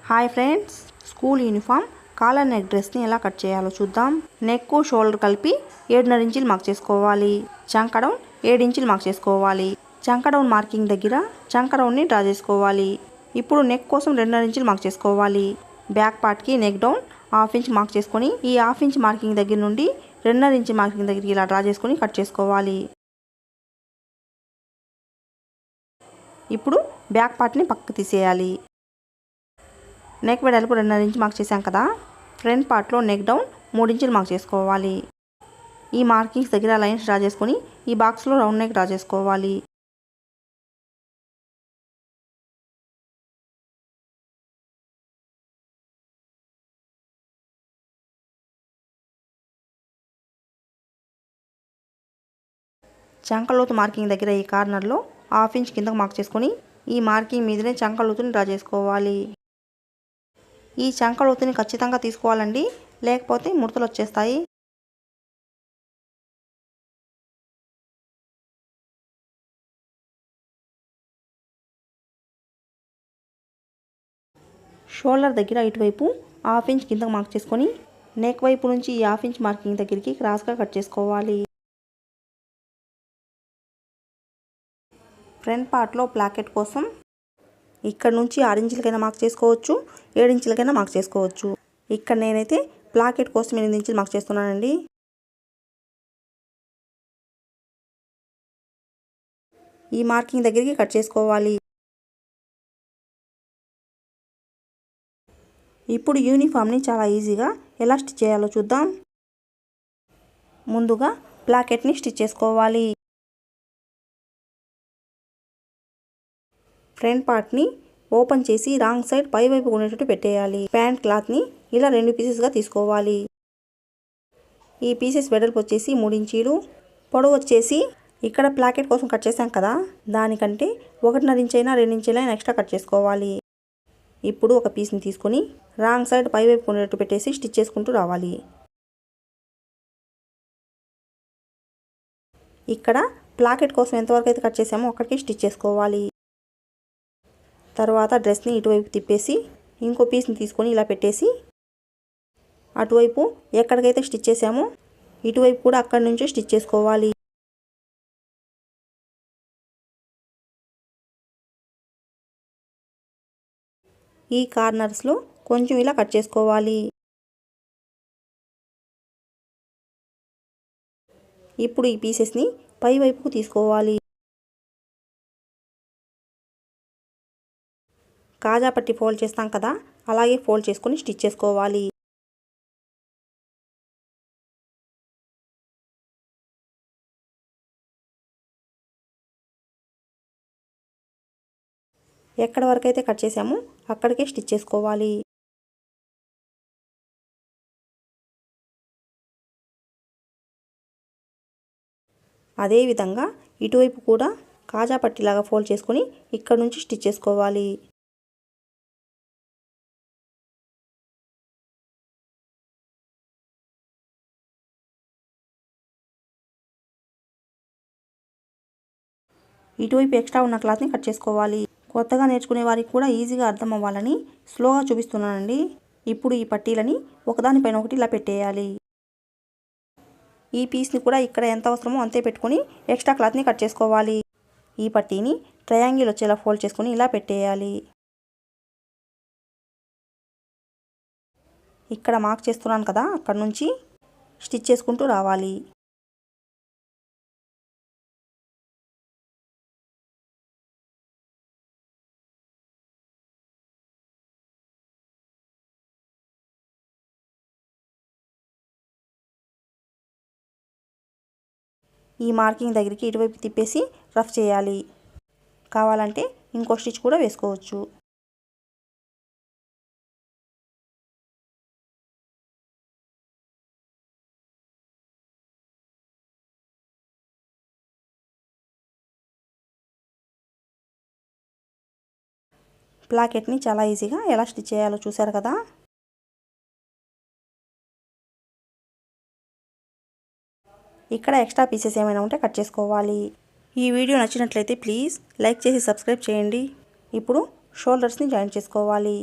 Hi friends, school uniform collar neck డ్రెస్ని ఎలా cut చేయాలో చూద్దాం. నెక్ షోల్డర్ కలిపి 7.5 ఇంచులు మార్క్ చేసుకోవాలి. చంక డౌన్ 7 ఇంచులు మార్క్ చేసుకోవాలి. చంక డౌన్ మార్కింగ్ దగ్గర చంక డౌన్ని డ్రా చేసుకోవాలి. ఇప్పుడు నెక్ కోసం 2.5 ఇంచులు మార్క్ చేసుకోవాలి. బ్యాక్ పార్ట్కి నెక్ డౌన్ 1/2 ఇంచ్ మార్క్ చేసుకొని ఈ 1/2 ఇంచ్ మార్కింగ్ దగ్గర నుండి 2.5 ఇంచ్ మార్కింగ్ దగ్గరికి ఇలా డ్రా చేసుకొని కట్ చేసుకోవాలి. ఇప్పుడు బ్యాక్ పార్ట్ని పక్కకు తీసేయాలి. నెక్ వెడల్పు 2.5 ఇంచ్ మార్క్ చేసాం కదా. ఫ్రంట్ పార్ట్లో నెక్ డౌన్ 3 ఇంచులు మార్క్ చేసుకోవాలి. ఈ మార్కింగ్స్ దగ్గర లైన్స్ డ్రా చేసుకొని ఈ బాక్స్లో రౌండ్ నెక్ డ్రా చేసుకోవాలి. చంకలోతు మార్కింగ్ దగ్గర ఈ కార్నర్లో 1/2 ఇంచ్ కిందకు మార్క్ చేసుకొని ఈ మార్కింగ్ మీదనే చంకలోతుని డ్రా చేసుకోవాలి. ఈ చంకలోతుని ఖచ్చితంగా తీసుకోవాలండి, లేకపోతే ముడతలు వచ్చేస్తాయి. షోల్డర్ దగ్గర ఇటువైపు 1/2 ఇంచ్ కిందకు మార్క్ చేసుకొని నెక్ వైపు నుంచి ఈ 1/2 ఇంచ్ మార్కింగ్ దగ్గరికి క్రాస్గా కట్ చేసుకోవాలి. ఫ్రంట్ పార్ట్లో ప్లాకెట్ కోసం ఇక్కడ నుంచి 6 ఇంచులకైనా మార్క్ చేసుకోవచ్చు, 7 ఇంచులకైనా మార్క్ చేసుకోవచ్చు. ఇక్కడ నేనైతే ప్లాకెట్ కోసం 8 ఇంచులు మార్క్ చేస్తున్నానండి. ఈ మార్కింగ్ దగ్గరికి కట్ చేసుకోవాలి. ఇప్పుడు యూనిఫామ్ని చాలా ఈజీగా ఎలా స్టిచ్ చేయాలో చూద్దాం. ముందుగా ప్లాకెట్ని స్టిచ్ చేసుకోవాలి. ఫ్రంట్ పార్ట్ని ఓపెన్ చేసి రాంగ్ సైడ్ పై వైపు ఉండేటట్టు పెట్టేయాలి. ప్యాంట్ క్లాత్ని ఇలా 2 పీసెస్గా తీసుకోవాలి. ఈ పీసెస్ వెడల్పు వచ్చేసి 3 ఇంచీలు, పొడవు వచ్చేసి ఇక్కడ ప్లాకెట్ కోసం కట్ చేసాం కదా, దానికంటే 1.5 ఇంచ్ అయినా 2 ఇంచులైనా ఎక్స్ట్రా కట్ చేసుకోవాలి. ఇప్పుడు ఒక పీస్ని తీసుకొని రాంగ్ సైడ్ పై వైపు ఉండేటట్టు పెట్టేసి స్టిచ్ చేసుకుంటూ రావాలి. ఇక్కడ ప్లాకెట్ కోసం ఎంతవరకు అయితే కట్ చేసామో అక్కడికి స్టిచ్ చేసుకోవాలి. తర్వాత డ్రెస్ని ఇటువైపు తిప్పేసి ఇంకో పీస్ని తీసుకొని ఇలా పెట్టేసి అటువైపు ఎక్కడికైతే స్టిచ్ చేసామో ఇటువైపు కూడా అక్కడి నుంచి స్టిచ్ చేసుకోవాలి. ఈ కార్నర్స్లో కొంచెం ఇలా కట్ చేసుకోవాలి. ఇప్పుడు ఈ పీసెస్ని పై వైపుకు తీసుకోవాలి. కాజా పట్టి ఫోల్డ్ చేస్తాం కదా, అలాగే ఫోల్డ్ చేసుకొని స్టిచ్ చేసుకోవాలి. ఎక్కడ వరకు అయితే కట్ చేసామో అక్కడికే స్టిచ్ చేసుకోవాలి. అదేవిధంగా ఇటువైపు కూడా కాజా పట్టిలాగా ఫోల్డ్ చేసుకొని ఇక్కడ నుంచి స్టిచ్ చేసుకోవాలి. ఇటువైపు ఎక్స్ట్రా ఉన్న క్లాత్ని కట్ చేసుకోవాలి. కొత్తగా నేర్చుకునే వారికి కూడా ఈజీగా అర్థం అవ్వాలని స్లోగా చూపిస్తున్నానండి. ఇప్పుడు ఈ పట్టీలని ఒకదానిపైన ఒకటి ఇలా పెట్టేయాలి. ఈ పీస్ని కూడా ఇక్కడ ఎంత అవసరమో అంతే పెట్టుకొని ఎక్స్ట్రా క్లాత్ని కట్ చేసుకోవాలి. ఈ పట్టీని ట్రయాంగిల్ వచ్చేలా ఫోల్డ్ చేసుకొని ఇలా పెట్టేయాలి. ఇక్కడ మార్క్ చేస్తున్నాను కదా, అక్కడ నుంచి స్టిచ్ చేసుకుంటూ రావాలి. ఈ మార్కింగ్ దగ్గరికి ఇటువైపు తిప్పేసి రఫ్ చేయాలి. కావాలంటే ఇంకో స్టిచ్ కూడా వేసుకోవచ్చు. ప్లాకెట్ని చాలా ఈజీగా ఎలా స్టిచ్ చేయాలో చూసారు కదా. ఇక్కడ ఎక్స్ట్రా పీసెస్ ఏమైనా ఉంటే కట్ చేసుకోవాలి. ఈ వీడియో నచ్చినట్లయితే ప్లీజ్ లైక్ చేసి సబ్స్క్రైబ్ చేయండి. ఇప్పుడు షోల్డర్స్ని జాయిన్ చేసుకోవాలి.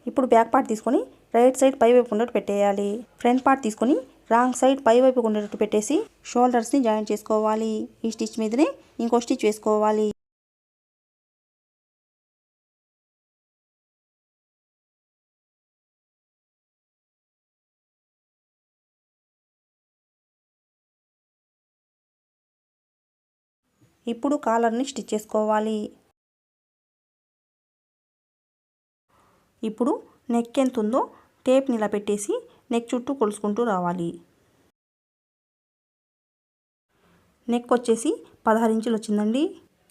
ఇప్పుడు బ్యాక్ పార్ట్ తీసుకొని రైట్ సైడ్ పై వైపు ఉండేట్టు పెట్టేయాలి. ఫ్రంట్ పార్ట్ తీసుకొని రాంగ్ సైడ్ పై వైపు ఉండేటట్టు పెట్టేసి షోల్డర్స్ని జాయిన్ చేసుకోవాలి. ఈ స్టిచ్ మీదనే ఇంకో స్టిచ్ వేసుకోవాలి. ఇప్పుడు కాలర్ని స్టిచ్ చేసుకోవాలి. ఇప్పుడు నెక్ ఎంత ఉందో టేప్ని ఇలా పెట్టేసి నెక్ చుట్టూ కొలుసుకుంటూ రావాలి. నెక్ వచ్చేసి 16 ఇంచులు వచ్చిందండి.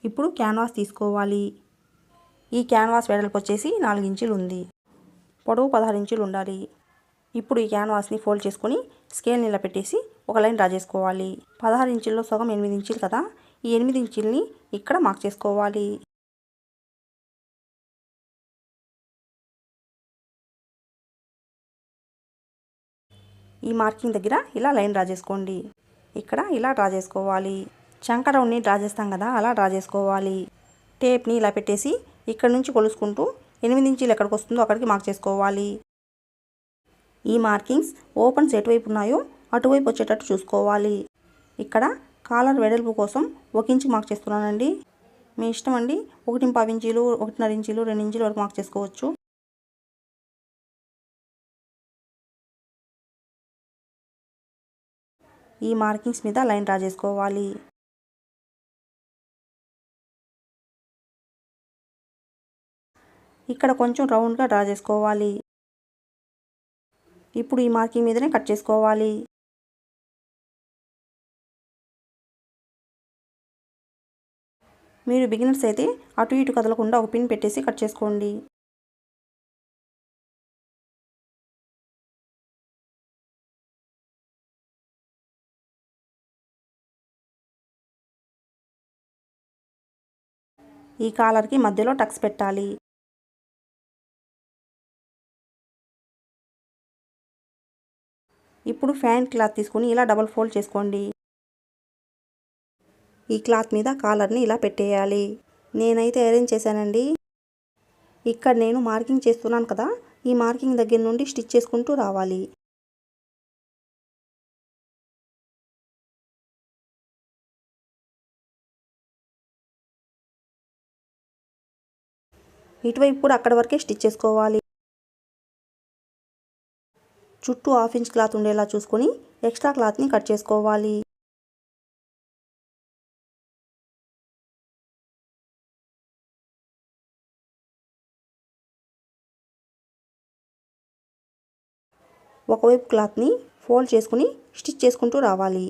ఇప్పుడు క్యాన్వాస్ తీసుకోవాలి. ఈ క్యాన్వాస్ వెడల్పు వచ్చేసి 4 ఇంచులు ఉంది. పొడవు 16 ఇంచులు ఉండాలి. ఇప్పుడు ఈ క్యాన్వాస్ని ఫోల్డ్ చేసుకొని స్కేల్ని ఇలా పెట్టేసి ఒక లైన్ డ్రా చేసుకోవాలి. 16 ఇంచుల్లో సగం 8 ఇంచులు కదా, ఈ 8 ఇంచుల్ని ఇక్కడ మార్క్ చేసుకోవాలి. ఈ మార్కింగ్ దగ్గర ఇలా లైన్ డ్రా చేసుకోండి. ఇక్కడ ఇలా డ్రా చేసుకోవాలి. చంక రౌండ్ని డ్రా చేస్తాం కదా, అలా డ్రా చేసుకోవాలి. టేప్ని ఇలా పెట్టేసి ఇక్కడ నుంచి కొలుసుకుంటూ 8 ఇంచులు ఎక్కడికి వస్తుందో అక్కడికి మార్క్ చేసుకోవాలి. ఈ మార్కింగ్స్ ఓపెన్స్ ఎటువైపు ఉన్నాయో అటువైపు వచ్చేటట్టు చూసుకోవాలి. ఇక్కడ కాలర్ వెడల్పు కోసం 1 ఇంచు మార్క్ చేస్తున్నానండి. మీ ఇష్టం అండి. 1.5 ఇంచులు, 1.5 ఇంచులు, 2 ఇంచుల వరకు మార్క్ చేసుకోవచ్చు. ఈ మార్కింగ్స్ మీద లైన్ డ్రా చేసుకోవాలి. ఇక్కడ కొంచెం రౌండ్గా డ్రా చేసుకోవాలి. ఇప్పుడు ఈ మార్కింగ్ మీదనే కట్ చేసుకోవాలి. మీరు బిగినర్స్ అయితే అటు ఇటు కదలకుండా ఒక పిన్ పెట్టేసి కట్ చేసుకోండి. ఈ కాలర్కి మధ్యలో టక్స్ పెట్టాలి. ఇప్పుడు ఫ్యాన్ క్లాత్ తీసుకొని ఇలా డబల్ ఫోల్డ్ చేసుకోండి. ఈ క్లాత్ మీద కాలర్ని ఇలా పెట్టేయాలి. నేనైతే అరేంజ్ చేశానండి. ఇక్కడ నేను మార్కింగ్ చేస్తున్నాను కదా, ఈ మార్కింగ్ దగ్గర నుండి స్టిచ్ చేసుకుంటూ రావాలి. ఇటువైపు కూడా అక్కడి వరకే స్టిచ్ చేసుకోవాలి. చుట్టూ 1/2 ఇంచ్ క్లాత్ ఉండేలా చూసుకొని ఎక్స్ట్రా క్లాత్ని కట్ చేసుకోవాలి. ఒకవైపు క్లాత్ని ఫోల్డ్ చేసుకుని స్టిచ్ చేసుకుంటూ రావాలి.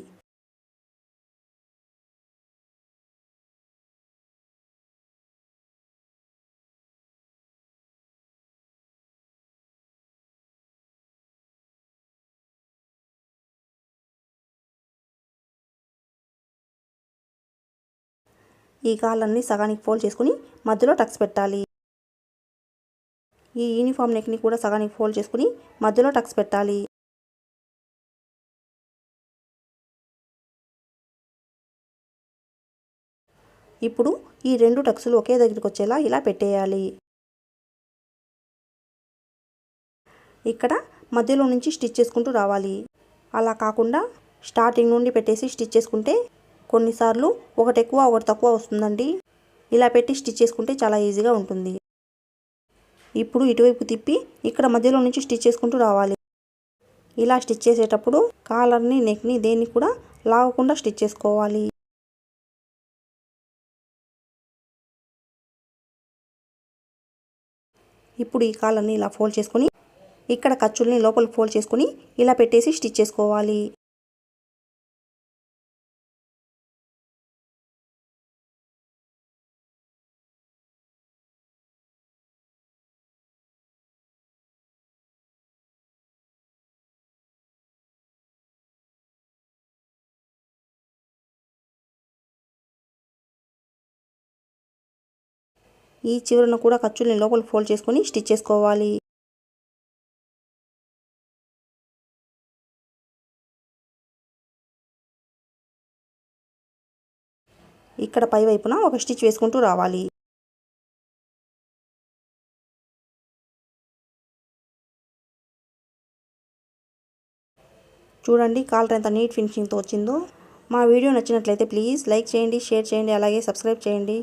ఈ కాలర్ని సగానికి ఫోల్డ్ చేసుకుని మధ్యలో టక్స్ పెట్టాలి. ఈ యూనిఫామ్ నెక్ని కూడా సగానికి ఫోల్డ్ చేసుకుని మధ్యలో టక్స్ పెట్టాలి. ఇప్పుడు ఈ 2 టక్స్లు ఒకే దగ్గరికి వచ్చేలా ఇలా పెట్టేయాలి. ఇక్కడ మధ్యలో నుంచి స్టిచ్ చేసుకుంటూ రావాలి. అలా కాకుండా స్టార్టింగ్ నుండి పెట్టేసి స్టిచ్ చేసుకుంటే కొన్నిసార్లు ఒకటి ఎక్కువ ఒకటి తక్కువ వస్తుందండి. ఇలా పెట్టి స్టిచ్ చేసుకుంటే చాలా ఈజీగా ఉంటుంది. ఇప్పుడు ఇటువైపు తిప్పి ఇక్కడ మధ్యలో నుంచి స్టిచ్ చేసుకుంటూ రావాలి. ఇలా స్టిచ్ చేసేటప్పుడు కాలర్ని, నెక్ని దేన్ని కూడా లాగకుండా స్టిచ్ చేసుకోవాలి. ఇప్పుడు ఈ కాలర్ని ఇలా ఫోల్డ్ చేసుకొని ఇక్కడ ఖర్చుల్ని లోపలికి ఫోల్డ్ చేసుకొని ఇలా పెట్టేసి స్టిచ్ చేసుకోవాలి. ఈ చివరను కూడా ఖర్చుల్ని లోపలికి ఫోల్డ్ చేసుకొని స్టిచ్ చేసుకోవాలి. ఇక్కడ పై వైపున ఒక స్టిచ్ వేసుకుంటూ రావాలి. చూడండి కాలర్ ఎంత నీట్ ఫినిషింగ్తో వచ్చిందో. మా వీడియో నచ్చినట్లయితే ప్లీజ్ లైక్ చేయండి, షేర్ చేయండి, అలాగే సబ్స్క్రైబ్ చేయండి.